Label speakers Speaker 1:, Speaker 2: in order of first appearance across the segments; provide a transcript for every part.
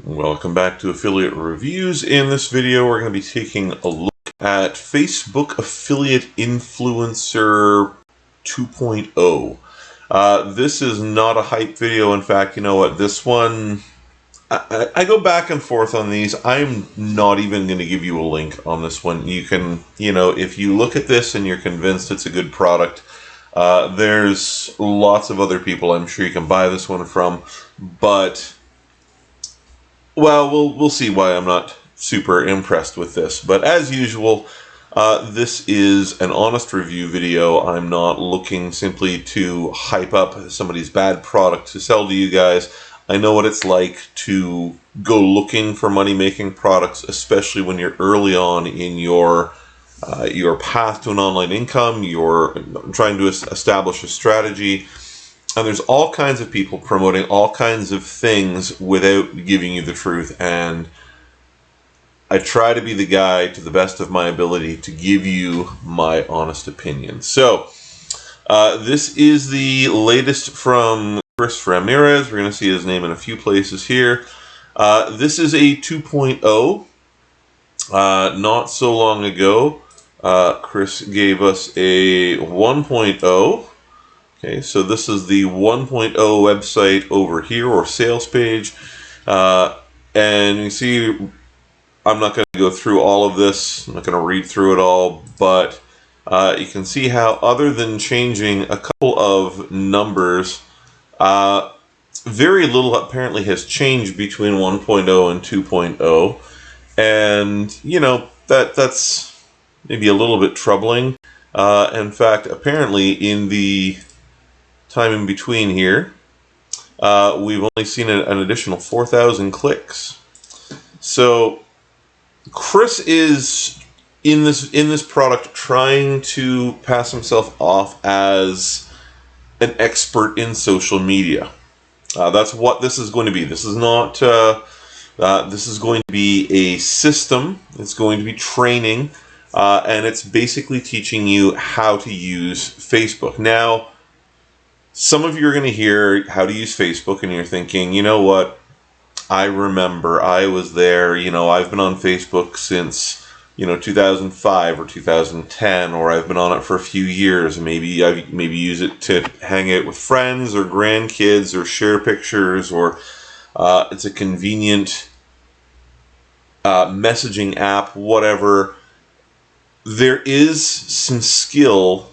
Speaker 1: Welcome back to Affiliate Reviews. In this video, we're going to be taking a look at Facebook Affiliate Influencer 2.0. This is not a hype video. In fact, you know what? This one, I go back and forth on these. I'm not even going to give you a link on this one. You can, if you look at this and you're convinced it's a good product, there's lots of other people I'm sure you can buy this one from, but well, we'll see why I'm not super impressed with this. But as usual, this is an honest review video. I'm not looking simply to hype up somebody's bad product to sell to you guys. I know what it's like to go looking for money-making products, especially when you're early on in your path to an online income. You're trying to establish a strategy. And there's all kinds of people promoting all kinds of things without giving you the truth. And I try to be the guy, to the best of my ability, to give you my honest opinion. So, this is the latest from Chris Ramirez. We're going to see his name in a few places here. This is a 2.0. Not so long ago, Chris gave us a 1.0. Okay, so this is the 1.0 website over here, or sales page. And you see, I'm not going to go through all of this. I'm not going to read through it all, but you can see how, other than changing a couple of numbers, very little apparently has changed between 1.0 and 2.0. And, that's maybe a little bit troubling. In fact, apparently in the time in between here, we've only seen an additional 4,000 clicks. So Chris is in this product trying to pass himself off as an expert in social media. That's what this is going to be. This is not. This is going to be a system. It's going to be training, and it's basically teaching you how to use Facebook. Now, some of you are going to hear how to use Facebook and you're thinking, you know what, I remember, I was there, I've been on Facebook since, 2005 or 2010, or I've been on it for a few years. Maybe I use it to hang out with friends or grandkids or share pictures, or it's a convenient messaging app, whatever. There is some skill.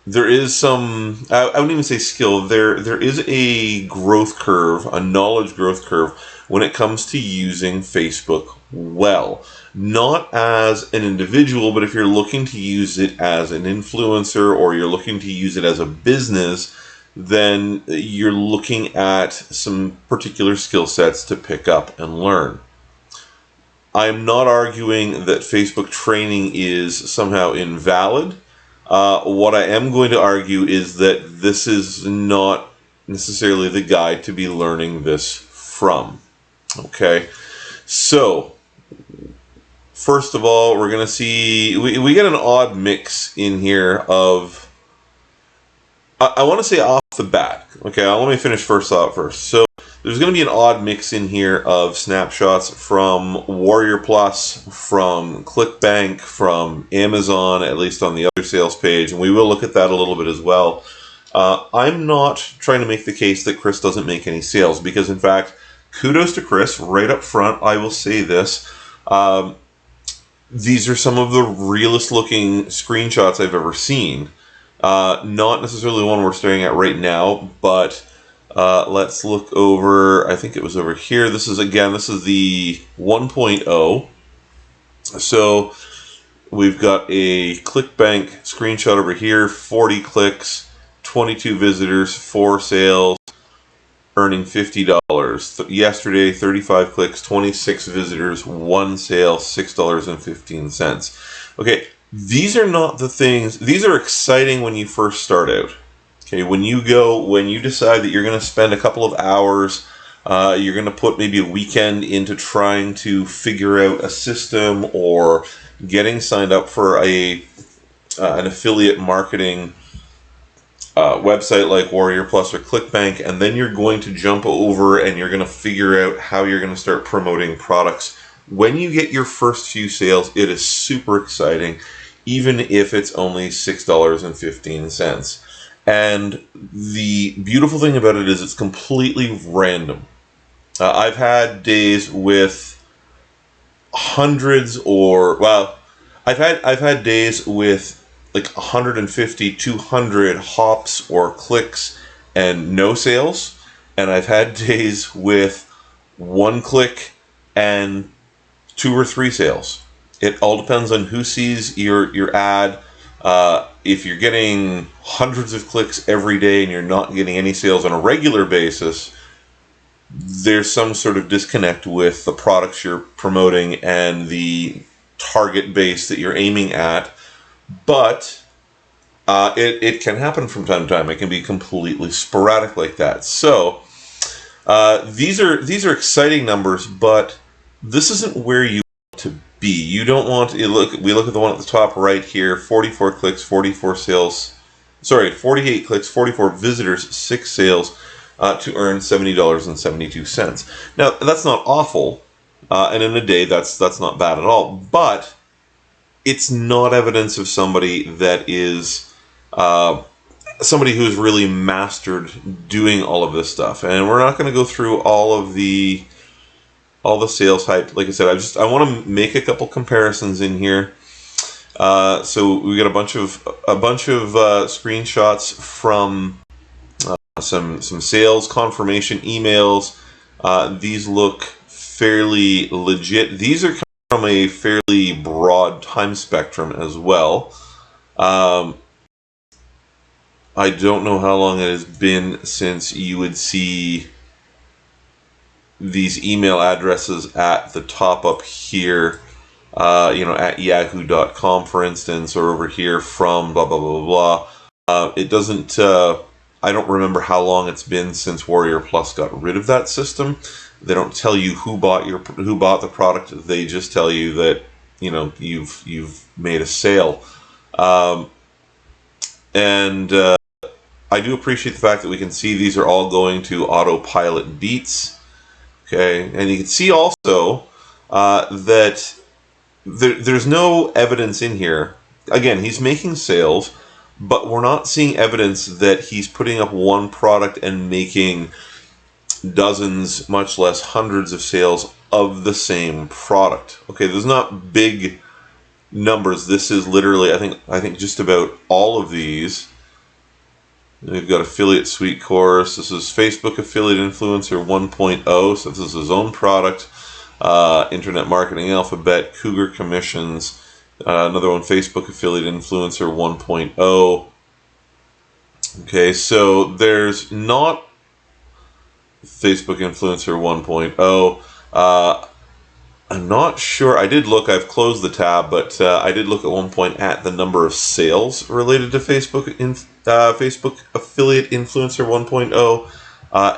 Speaker 1: There is some, I wouldn't even say skill, there is a growth curve, a knowledge growth curve when it comes to using Facebook well. Not as an individual, but if you're looking to use it as an influencer, or you're looking to use it as a business, then you're looking at some particular skill sets to pick up and learn. I'm not arguing that Facebook training is somehow invalid. What I am going to argue is that this is not necessarily the guide to be learning this from. Okay, so first of all, we're going to see, we get an odd mix in here of, I want to say off the bat. Okay, let me finish first thought first. So there's going to be an odd mix in here of snapshots from Warrior Plus, from ClickBank, from Amazon, at least on the other sales page, and we will look at that a little bit as well. I'm not trying to make the case that Chris doesn't make any sales, because in fact, kudos to Chris. Right up front, I will say this. These are some of the realest looking screenshots I've ever seen. Not necessarily the one we're staring at right now, but let's look over, I think it was over here. This is the 1.0. So we've got a ClickBank screenshot over here, 40 clicks, 22 visitors, 4 sales, earning $50. Yesterday, 35 clicks, 26 visitors, 1 sale, $6.15. Okay, these are not the things, these are exciting when you first start out. Okay, when you decide that you're going to spend a couple of hours, you're going to put maybe a weekend into trying to figure out a system, or getting signed up for an affiliate marketing website like Warrior Plus or ClickBank, and then you're going to jump over and you're going to figure out how you're going to start promoting products. When you get your first few sales, it is super exciting, even if it's only $6.15. And the beautiful thing about it is it's completely random. I've had days with hundreds, I've had days with like 150, 200 hops or clicks and no sales, and I've had days with one click and 2 or 3 sales. It all depends on who sees your ad. If you're getting hundreds of clicks every day and you're not getting any sales on a regular basis, there's some sort of disconnect with the products you're promoting and the target base that you're aiming at. But it can happen from time to time. It can be completely sporadic like that. So these are exciting numbers, but this isn't where you want to be. You don't want to look. We look at the one at the top right here: 44 clicks, 44 sales. Sorry, 48 clicks, 44 visitors, 6 sales, to earn $70.72. Now that's not awful, and in a day that's not bad at all. But it's not evidence of somebody that is somebody who's really mastered doing all of this stuff. And we're not going to go through all the sales hype. Like I said, I want to make a couple comparisons in here. So we got a bunch of screenshots from some sales confirmation emails. These look fairly legit. These are from a fairly broad time spectrum as well. I don't know how long it has been since you would see these email addresses at the top up here, at yahoo.com, for instance, or over here from blah, blah, blah, blah, blah. It doesn't, I don't remember how long it's been since Warrior Plus got rid of that system. They don't tell you who bought the product. They just tell you that, you've made a sale. And I do appreciate the fact that we can see these are all going to autopilot beats. Okay, and you can see also that there's no evidence in here. Again, he's making sales, but we're not seeing evidence that he's putting up one product and making dozens, much less hundreds of sales of the same product. Okay, there's not big numbers. This is literally, I think just about all of these. We've got Affiliate Suite course. This is Facebook Affiliate Influencer 1.0. So this is his own product. Internet Marketing Alphabet, Cougar Commissions. Another one, Facebook Affiliate Influencer 1.0. Okay, so there's not Facebook Influencer 1.0. I'm not sure. I did look. I've closed the tab, but I did look at one point at the number of sales related to Facebook Affiliate Influencer 1.0,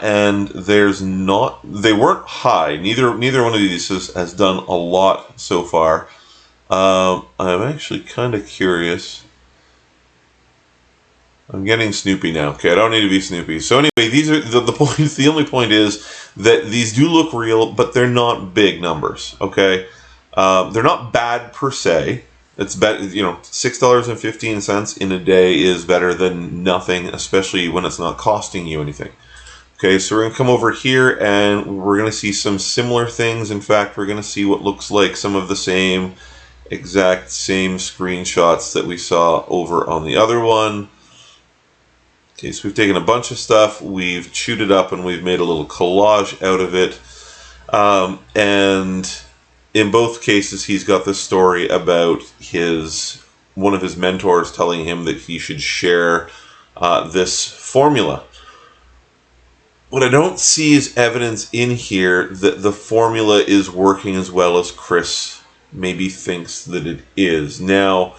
Speaker 1: and there's not. They weren't high. Neither one of these has done a lot so far. I'm actually kind of curious. I'm getting Snoopy now. Okay, I don't need to be Snoopy. So anyway, these are the points. The only point is that these do look real, but they're not big numbers. Okay, they're not bad per se. It's better, $6.15 in a day is better than nothing, especially when it's not costing you anything. Okay, so we're going to come over here and we're going to see some similar things. In fact, we're going to see what looks like some of the exact same screenshots that we saw over on the other one. Okay, so we've taken a bunch of stuff, we've chewed it up, and we've made a little collage out of it. And in both cases, he's got this story about one of his mentors telling him that he should share this formula. What I don't see is evidence in here that the formula is working as well as Chris maybe thinks that it is. Now,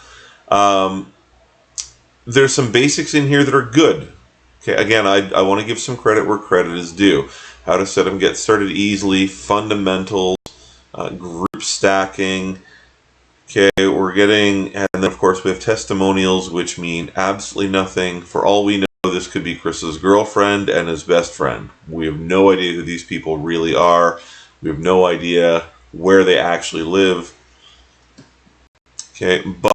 Speaker 1: there's some basics in here that are good. Okay, again, I want to give some credit where credit is due. How to set them, get started easily, fundamentals, group stacking. Okay, and then of course we have testimonials, which mean absolutely nothing. For all we know, this could be Chris's girlfriend and his best friend. We have no idea who these people really are. We have no idea where they actually live. Okay, but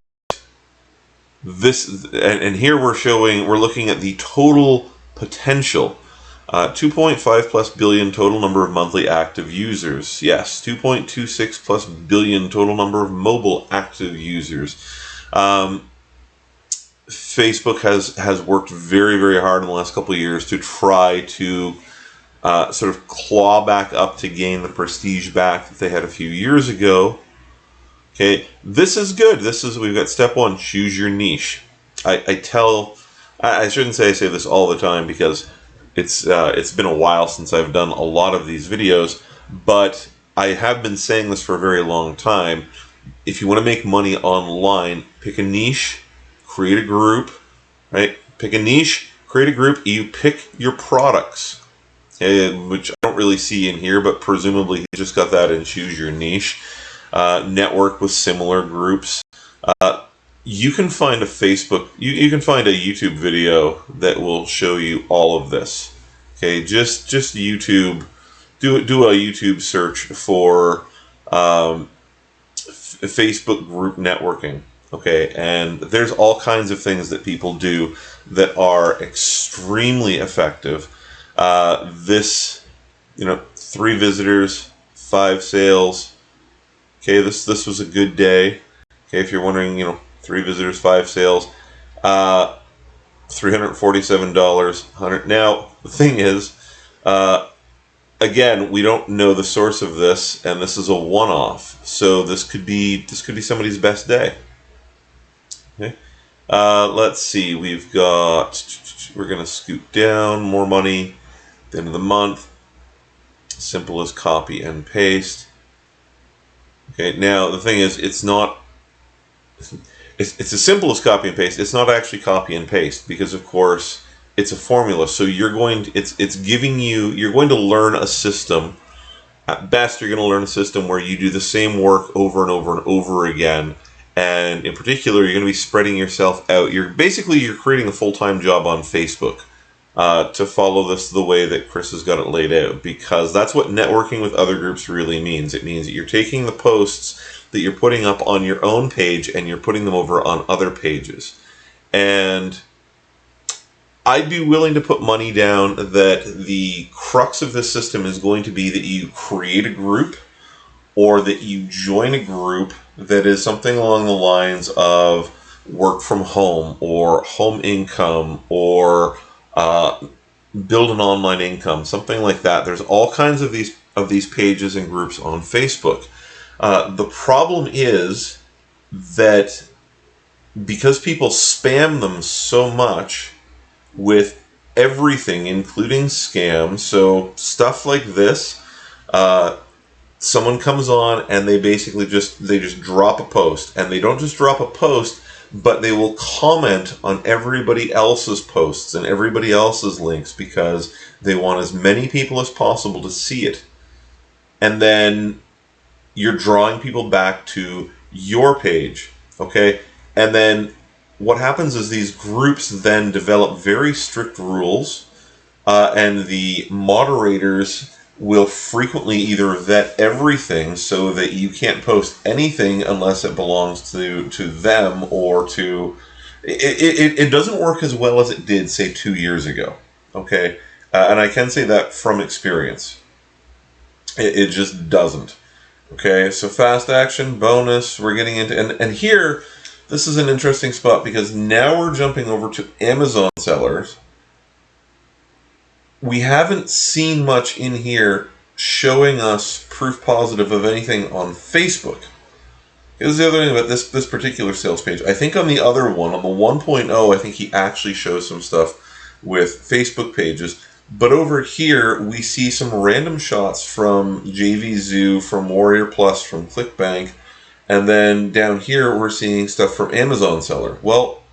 Speaker 1: this, and here we're looking at the total potential. 2.5 plus billion total number of monthly active users. Yes, 2.26 plus billion total number of mobile active users. Facebook has worked very, very hard in the last couple of years to try to sort of claw back up to gain the prestige back that they had a few years ago. Okay, this is good. We've got step one, choose your niche. I shouldn't say I say this all the time because it's been a while since I've done a lot of these videos, but I have been saying this for a very long time. If you want to make money online, pick a niche, create a group, right? Pick a niche, create a group, you pick your products, which I don't really see in here, but presumably he just got that in choose your niche. Network with similar groups. You can find a Facebook, you can find a YouTube video that will show you all of this. Okay, just YouTube, do a YouTube search for Facebook group networking. Okay, and there's all kinds of things that people do that are extremely effective. 3 visitors, 5 sales. Okay, this was a good day. Okay, if you're wondering, 3 visitors, 5 sales, $347, 100. Now the thing is, again, we don't know the source of this, and this is a one-off. So this could be somebody's best day. Okay, let's see. We're gonna scoot down. More money. At the end of the month. Simple as copy and paste. Okay, now the thing is, it's as simple as copy and paste. It's not actually copy and paste because, of course, it's a formula. So you're going to learn a system. At best, you're going to learn a system where you do the same work over and over and over again. And in particular, you're going to be spreading yourself out. You're creating a full-time job on Facebook to follow this the way that Chris has got it laid out, because that's what networking with other groups really means. It means that you're taking the posts that you're putting up on your own page and you're putting them over on other pages. And I'd be willing to put money down that the crux of this system is going to be that you create a group or that you join a group that is something along the lines of work from home or home income or build an online income, something like that. There's all kinds of these pages and groups on Facebook. The problem is that because people spam them so much with everything, including scams, so stuff like this, someone comes on and they basically just drop a post, and they don't just drop a post, but they will comment on everybody else's posts and everybody else's links because they want as many people as possible to see it. And then you're drawing people back to your page, okay? And then what happens is these groups then develop very strict rules, and the moderators will frequently either vet everything so that you can't post anything unless it belongs to them or to... It doesn't work as well as it did, say, 2 years ago, okay? And I can say that from experience. It just doesn't. Okay, so fast action, bonus, we're getting into... And here, this is an interesting spot because now we're jumping over to Amazon sellers. We haven't seen much in here showing us proof positive of anything on Facebook. Here's the other thing about this particular sales page. I think on the other one, on the 1.0, I think he actually shows some stuff with Facebook pages. But over here, we see some random shots from JVZoo, from Warrior Plus, from ClickBank. And then down here, we're seeing stuff from Amazon seller. Well,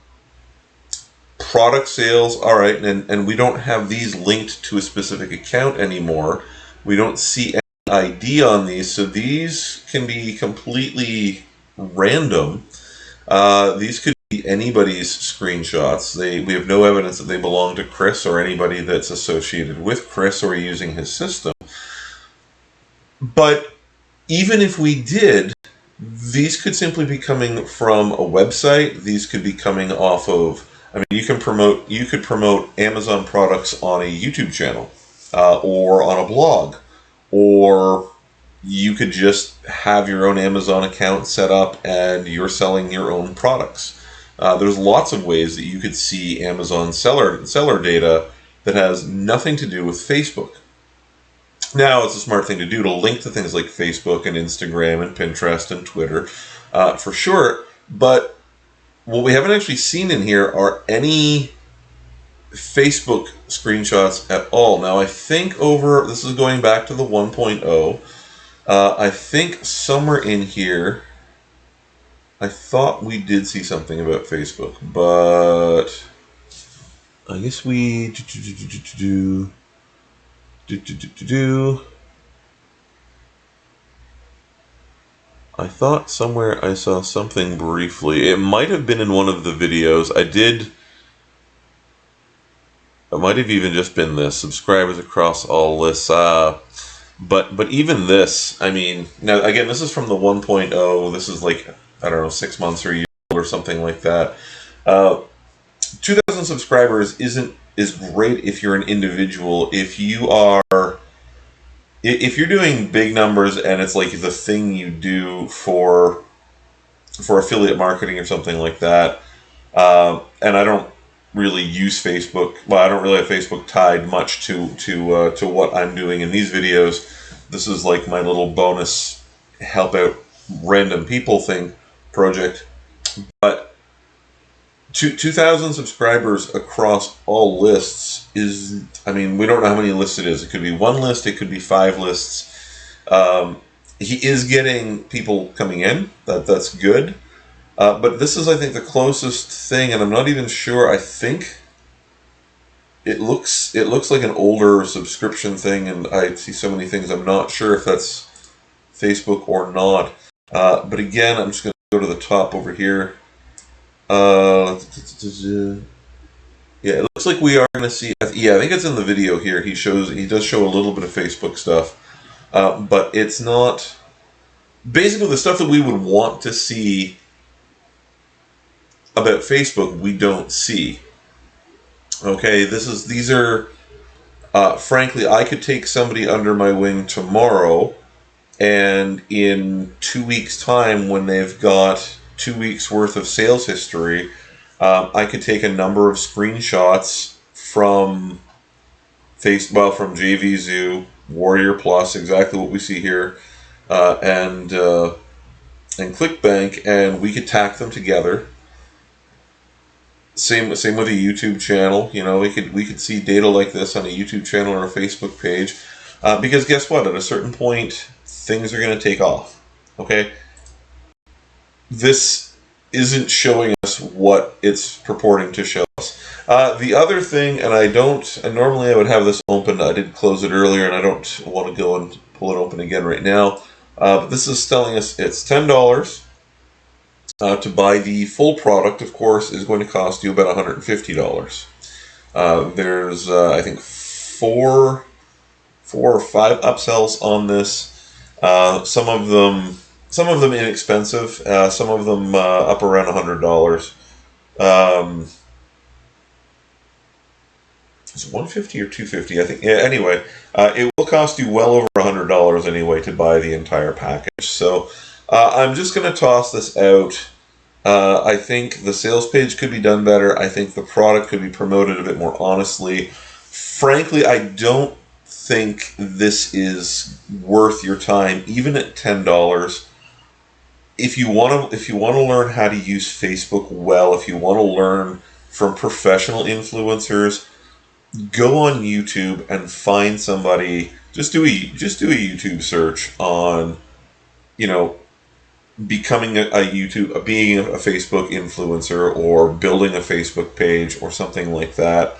Speaker 1: product sales, all right, and we don't have these linked to a specific account anymore. We don't see any ID on these, so these can be completely random. These could anybody's screenshots. We have no evidence that they belong to Chris or anybody that's associated with Chris or using his system. But even if we did, these could simply be coming from a website. These could be coming off of, I mean, you could promote Amazon products on a YouTube channel, or on a blog, or you could just have your own Amazon account set up and you're selling your own products. There's lots of ways that you could see Amazon seller data that has nothing to do with Facebook. Now, it's a smart thing to do to link to things like Facebook and Instagram and Pinterest and Twitter, for sure. But what we haven't actually seen in here are any Facebook screenshots at all. Now, I think this is going back to the 1.0. I think somewhere in here, I thought we did see something about Facebook, but I guess we I thought somewhere I saw something briefly. It might have been in one of the videos. It might have even just been this, subscribers across all lists. But even this, I mean, now again, this is from the 1.0. This is like, I don't know, 6 months or a year old or something like that. 2,000 subscribers is great if you're an individual. If you're doing big numbers and it's like the thing you do for affiliate marketing or something like that, and I don't really use Facebook. Well, I don't really have Facebook tied much to what I'm doing in these videos. This is like my little bonus help out random people thing project. But 2,000 subscribers across all lists is, I mean, we don't know how many lists it is. It could be one list, it could be 5 lists. He is getting people coming in. That's good. But this is, I think, the closest thing, and I'm not even sure. I think it looks like an older subscription thing, and I see so many things. I'm not sure if that's Facebook or not. But again, I'm just going to go to the top over here. Yeah, it looks like we are going to see. Yeah, I think it's in the video here. He does show a little bit of Facebook stuff, but it's not basically the stuff that we would want to see about Facebook. We don't see. Okay, these are frankly, I could take somebody under my wing tomorrow, and in 2 weeks' time, when they've got 2 weeks worth of sales history, I could take a number of screenshots from from JVZoo, Warrior Plus, exactly what we see here, and ClickBank, and we could tack them together. Same with a YouTube channel. You know, we could see data like this on a YouTube channel or a Facebook page, because guess what? At a certain point, things are going to take off. Okay, this isn't showing us what it's purporting to show us. The other thing, and normally I would have this open. I did close it earlier, and I don't want to go and pull it open again right now. But this is telling us it's $10. To buy the full product, of course, is going to cost you about $150. There's, I think, four or five upsells on this. Some of them inexpensive. Some of them up around $100. Is it $150 or $250? I think. Yeah, anyway, it will cost you well over $100 anyway to buy the entire package. So I'm just going to toss this out. I think the sales page could be done better. I think the product could be promoted a bit more honestly. Frankly, I don't think this is worth your time, even at $10. If you want to learn how to use Facebook well, if you want to learn from professional influencers, go on YouTube and find somebody. Just do a YouTube search on, becoming being a Facebook influencer or building a Facebook page or something like that.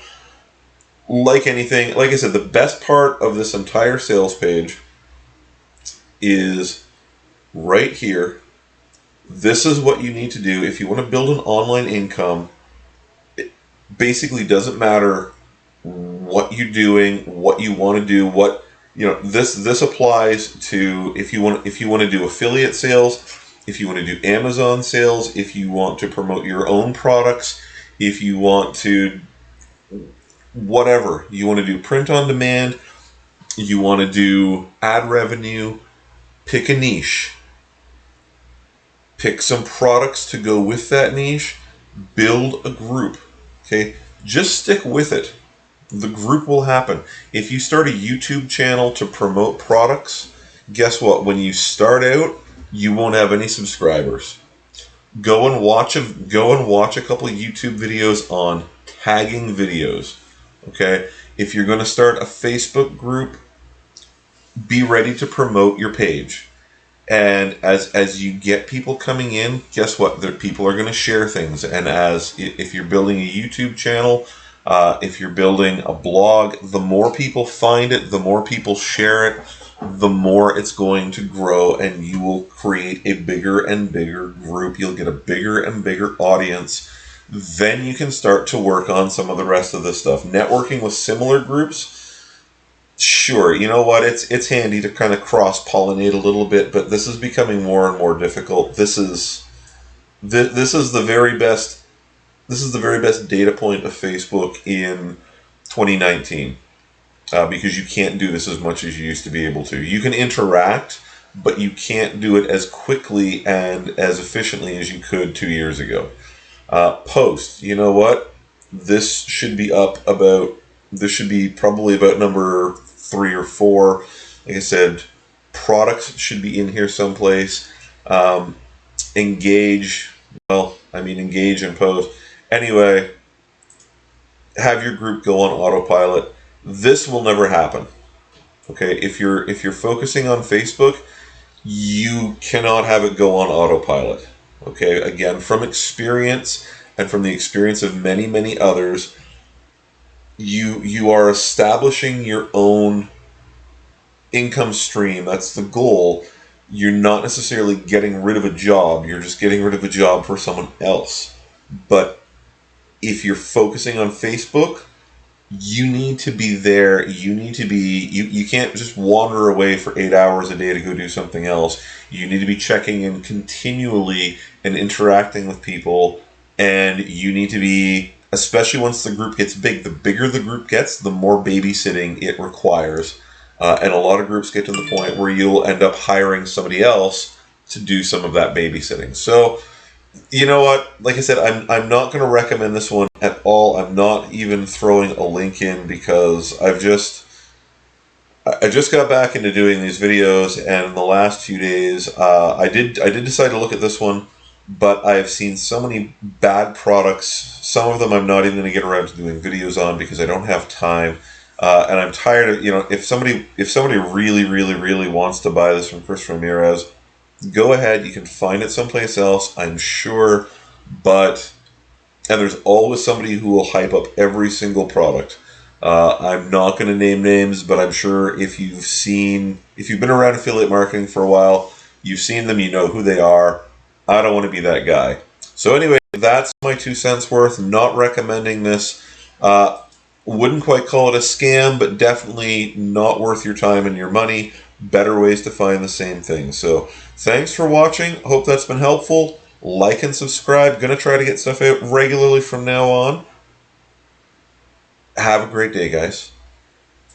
Speaker 1: Like anything, like I said, the best part of this entire sales page is right here. This is what you need to do if you want to build an online income. It basically doesn't matter what you're doing, what you want to do, what this applies to if you want to do affiliate sales, if you want to do Amazon sales, if you want to promote your own products, if you want to whatever you want to do, print on demand, you want to do ad revenue, pick a niche, pick some products to go with that niche, build a group. Okay, just stick with it. The group will happen. If you start a YouTube channel to promote products, guess what? When you start out, you won't have any subscribers. Go and watch a couple of YouTube videos on tagging videos. Okay? If you're going to start a Facebook group, be ready to promote your page. And as you get people coming in, guess what? People are going to share things. And if you're building a YouTube channel, if you're building a blog, the more people find it, the more people share it, the more it's going to grow, and you will create a bigger and bigger group. You'll get a bigger and bigger audience. Then you can start to work on some of the rest of this stuff. Networking with similar groups, sure, you know what? It's handy to kind of cross-pollinate a little bit, but this is becoming more and more difficult. This is the very best. This is the very best data point of Facebook in 2019 because you can't do this as much as you used to be able to. You can interact, but you can't do it as quickly and as efficiently as you could 2 years ago. Post, you know what? This should be probably about number 3 or 4. Like I said, products should be in here someplace. Engage and post. Anyway, have your group go on autopilot. This will never happen. Okay, if you're focusing on Facebook, you cannot have it go on autopilot. Okay, again, from experience and from the experience of many, many others, you are establishing your own income stream. That's the goal. You're not necessarily getting rid of a job. You're just getting rid of a job for someone else. But if you're focusing on Facebook, you need to be there. You can't just wander away for 8 hours a day to go do something else. You need to be checking in continually and interacting with people. And you need to be, especially once the group gets big, the bigger the group gets, the more babysitting it requires. And a lot of groups get to the point where you'll end up hiring somebody else to do some of that babysitting. So, you know what? Like I said, I'm not going to recommend this one at all. I'm not even throwing a link in because I just got back into doing these videos, and in the last few days, I did decide to look at this one, but I've seen so many bad products. Some of them I'm not even going to get around to doing videos on because I don't have time. And I'm tired of, if somebody really, really, really wants to buy this from Chris Ramirez, go ahead. You can find it someplace else, I'm sure. And there's always somebody who will hype up every single product. I'm not going to name names, but I'm sure if you've been around affiliate marketing for a while, you've seen them, you know who they are. I don't want to be that guy. So anyway, that's my 2 cents worth. Not recommending this. Wouldn't quite call it a scam, but definitely not worth your time and your money. Better ways to find the same thing. So thanks for watching. Hope that's been helpful. Like and subscribe. Gonna try to get stuff out regularly from now on. Have a great day, guys.